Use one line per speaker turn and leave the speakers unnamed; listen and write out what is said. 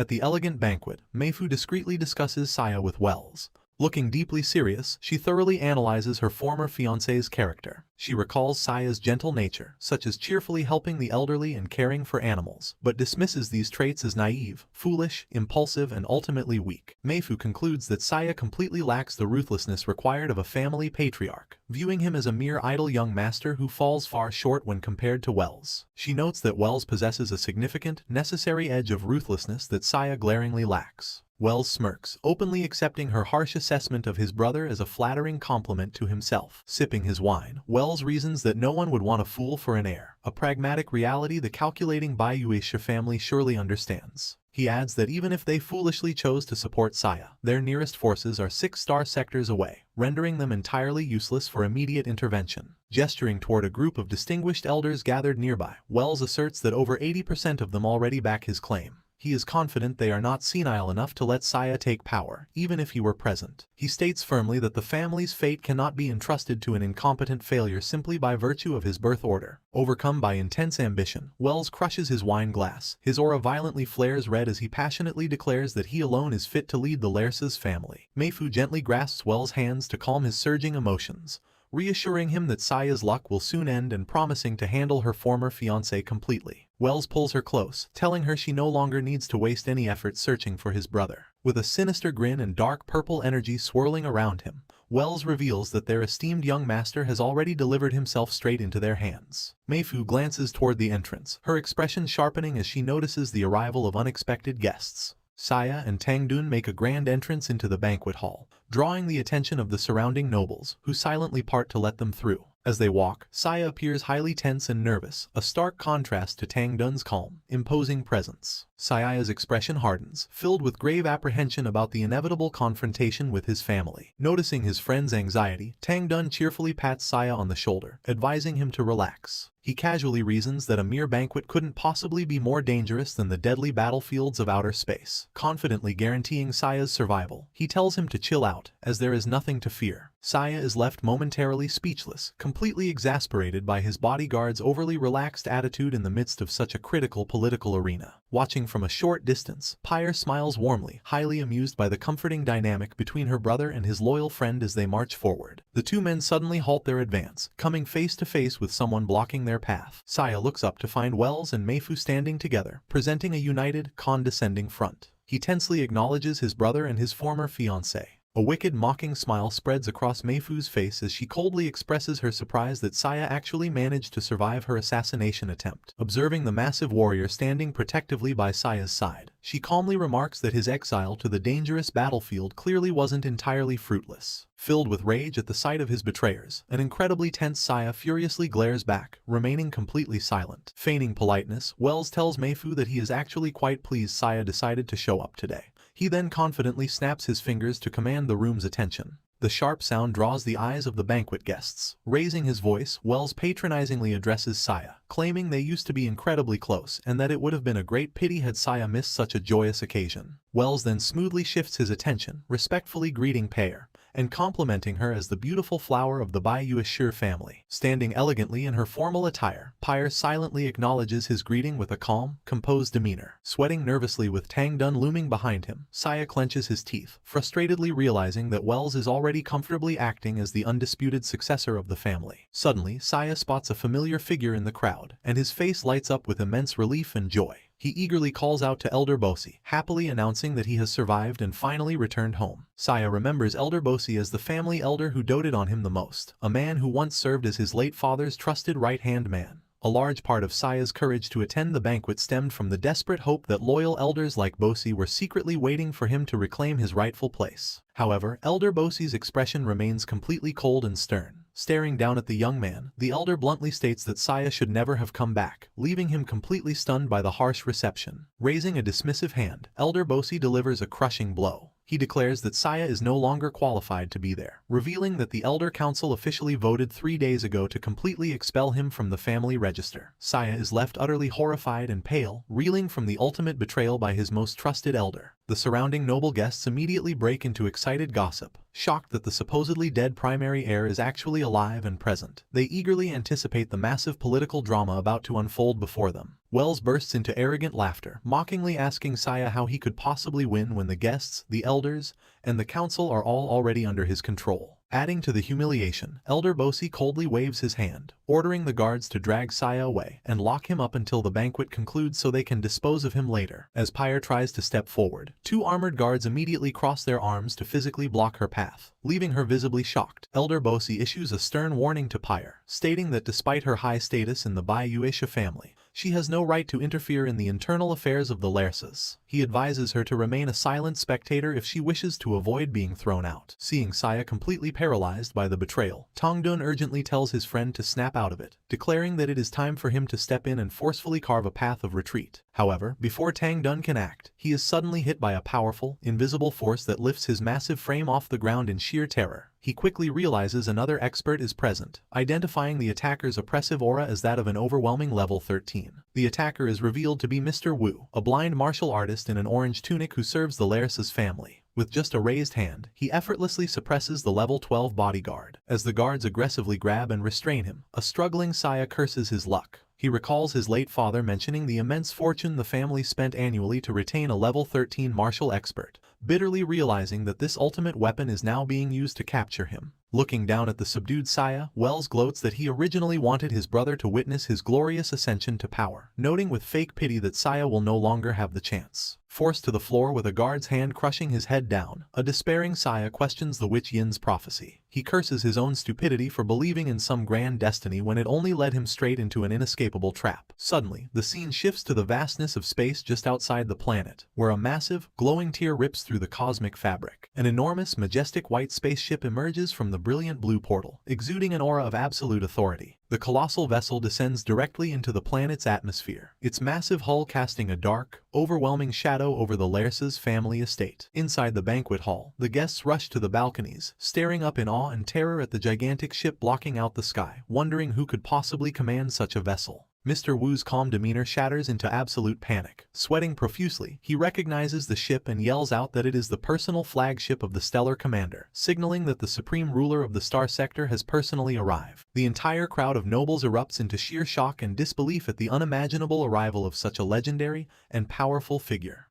At the elegant banquet, Meifu discreetly discusses Saya with Wells. Looking deeply serious, she thoroughly analyzes her former fiancé's character. She recalls Saya's gentle nature, such as cheerfully helping the elderly and caring for animals, but dismisses these traits as naive, foolish, impulsive, and ultimately weak. Meifu concludes that Saya completely lacks the ruthlessness required of a family patriarch, viewing him as a mere idle young master who falls far short when compared to Wells. She notes that Wells possesses a significant, necessary edge of ruthlessness that Saya glaringly lacks. Wells smirks, openly accepting her harsh assessment of his brother as a flattering compliment to himself. Sipping his wine, Wells reasons that no one would want a fool for an heir, a pragmatic reality the calculating Bayuisha family surely understands. He adds that even if they foolishly chose to support Saya, their nearest forces are 6-star sectors away, rendering them entirely useless for immediate intervention. Gesturing toward a group of distinguished elders gathered nearby, Wells asserts that over 80% of them already back his claim. He is confident they are not senile enough to let Saya take power, even if he were present. He states firmly that the family's fate cannot be entrusted to an incompetent failure simply by virtue of his birth order. Overcome by intense ambition, Wells crushes his wine glass. His aura violently flares red as he passionately declares that he alone is fit to lead the Lerces family. Meifu gently grasps Wells' hands to calm his surging emotions, reassuring him that Saya's luck will soon end and promising to handle her former fiancé completely. Wells pulls her close, telling her she no longer needs to waste any effort searching for his brother. With a sinister grin and dark purple energy swirling around him, Wells reveals that their esteemed young master has already delivered himself straight into their hands. Meifu glances toward the entrance, her expression sharpening as she notices the arrival of unexpected guests. Saya and Tangdun make a grand entrance into the banquet hall, drawing the attention of the surrounding nobles, who silently part to let them through. As they walk, Saya appears highly tense and nervous, a stark contrast to Tangdun's calm, imposing presence. Saya's expression hardens, filled with grave apprehension about the inevitable confrontation with his family. Noticing his friend's anxiety, Tangdun cheerfully pats Saya on the shoulder, advising him to relax. He casually reasons that a mere banquet couldn't possibly be more dangerous than the deadly battlefields of outer space. Confidently guaranteeing Saya's survival, he tells him to chill out, as there is nothing to fear. Saya is left momentarily speechless, completely exasperated by his bodyguard's overly relaxed attitude in the midst of such a critical political arena. Watching from a short distance, Pyre smiles warmly, highly amused by the comforting dynamic between her brother and his loyal friend as they march forward. The two men suddenly halt their advance, coming face to face with someone blocking their path. Saya looks up to find Wells and Meifu standing together, presenting a united, condescending front. He tensely acknowledges his brother and his former fiancée. A wicked, mocking smile spreads across Meifu's face as she coldly expresses her surprise that Saya actually managed to survive her assassination attempt. Observing the massive warrior standing protectively by Saya's side, she calmly remarks that his exile to the dangerous battlefield clearly wasn't entirely fruitless. Filled with rage at the sight of his betrayers, an incredibly tense Saya furiously glares back, remaining completely silent. Feigning politeness, Wells tells Meifu that he is actually quite pleased Saya decided to show up today. He then confidently snaps his fingers to command the room's attention. The sharp sound draws the eyes of the banquet guests. Raising his voice, Wells patronizingly addresses Saya, claiming they used to be incredibly close and that it would have been a great pity had Saya missed such a joyous occasion. Wells then smoothly shifts his attention, respectfully greeting Pyre, and complimenting her as the beautiful flower of the Bayuisha family. Standing elegantly in her formal attire, Pyre silently acknowledges his greeting with a calm, composed demeanor. Sweating nervously with Tangdun looming behind him, Saya clenches his teeth, frustratedly realizing that Wells is already comfortably acting as the undisputed successor of the family. Suddenly, Saya spots a familiar figure in the crowd, and his face lights up with immense relief and joy. He eagerly calls out to Elder Bosi, happily announcing that he has survived and finally returned home. Saya remembers Elder Bosi as the family elder who doted on him the most, a man who once served as his late father's trusted right-hand man. A large part of Saya's courage to attend the banquet stemmed from the desperate hope that loyal elders like Bosi were secretly waiting for him to reclaim his rightful place. However, Elder Bosi's expression remains completely cold and stern. Staring down at the young man, the elder bluntly states that Saya should never have come back, leaving him completely stunned by the harsh reception. Raising a dismissive hand, Elder Bosi delivers a crushing blow. He declares that Saya is no longer qualified to be there, revealing that the Elder Council officially voted 3 days ago to completely expel him from the family register. Saya is left utterly horrified and pale, reeling from the ultimate betrayal by his most trusted elder. The surrounding noble guests immediately break into excited gossip, shocked that the supposedly dead primary heir is actually alive and present. They eagerly anticipate the massive political drama about to unfold before them. Wells bursts into arrogant laughter, mockingly asking Saya how he could possibly win when the guests, the elders, and the council are all already under his control. Adding to the humiliation, Elder Bosi coldly waves his hand, ordering the guards to drag Saya away and lock him up until the banquet concludes so they can dispose of him later. As Pyre tries to step forward, 2 armored guards immediately cross their arms to physically block her path, leaving her visibly shocked. Elder Bosi issues a stern warning to Pyre, stating that despite her high status in the Bayuisha family, she has no right to interfere in the internal affairs of the Larsas. He advises her to remain a silent spectator if she wishes to avoid being thrown out. Seeing Saya completely paralyzed by the betrayal, Tongdun urgently tells his friend to snap out of it, declaring that it is time for him to step in and forcefully carve a path of retreat. However, before Tangdun can act, he is suddenly hit by a powerful, invisible force that lifts his massive frame off the ground in sheer terror. He quickly realizes another expert is present, identifying the attacker's oppressive aura as that of an overwhelming level 13. The attacker is revealed to be Mr. Wu, a blind martial artist in an orange tunic who serves the Laris's family. With just a raised hand, he effortlessly suppresses the level 12 bodyguard. As the guards aggressively grab and restrain him, a struggling Saya curses his luck. He recalls his late father mentioning the immense fortune the family spent annually to retain a level 13 martial expert, bitterly realizing that this ultimate weapon is now being used to capture him. Looking down at the subdued Saya, Wells gloats that he originally wanted his brother to witness his glorious ascension to power, noting with fake pity that Saya will no longer have the chance. Forced to the floor with a guard's hand crushing his head down, a despairing Saya questions the witch Yin's prophecy. He curses his own stupidity for believing in some grand destiny when it only led him straight into an inescapable trap. Suddenly, the scene shifts to the vastness of space just outside the planet, where a massive, glowing tear rips through the cosmic fabric. An enormous, majestic white spaceship emerges from the brilliant blue portal, exuding an aura of absolute authority. The colossal vessel descends directly into the planet's atmosphere, its massive hull casting a dark, overwhelming shadow over the Lars's family estate. Inside the banquet hall, the guests rush to the balconies, staring up in awe and terror at the gigantic ship blocking out the sky, wondering who could possibly command such a vessel. Mr. Wu's calm demeanor shatters into absolute panic. Sweating profusely, he recognizes the ship and yells out that it is the personal flagship of the Stellar Commander, signaling that the supreme ruler of the Star Sector has personally arrived. The entire crowd of nobles erupts into sheer shock and disbelief at the unimaginable arrival of such a legendary and powerful figure.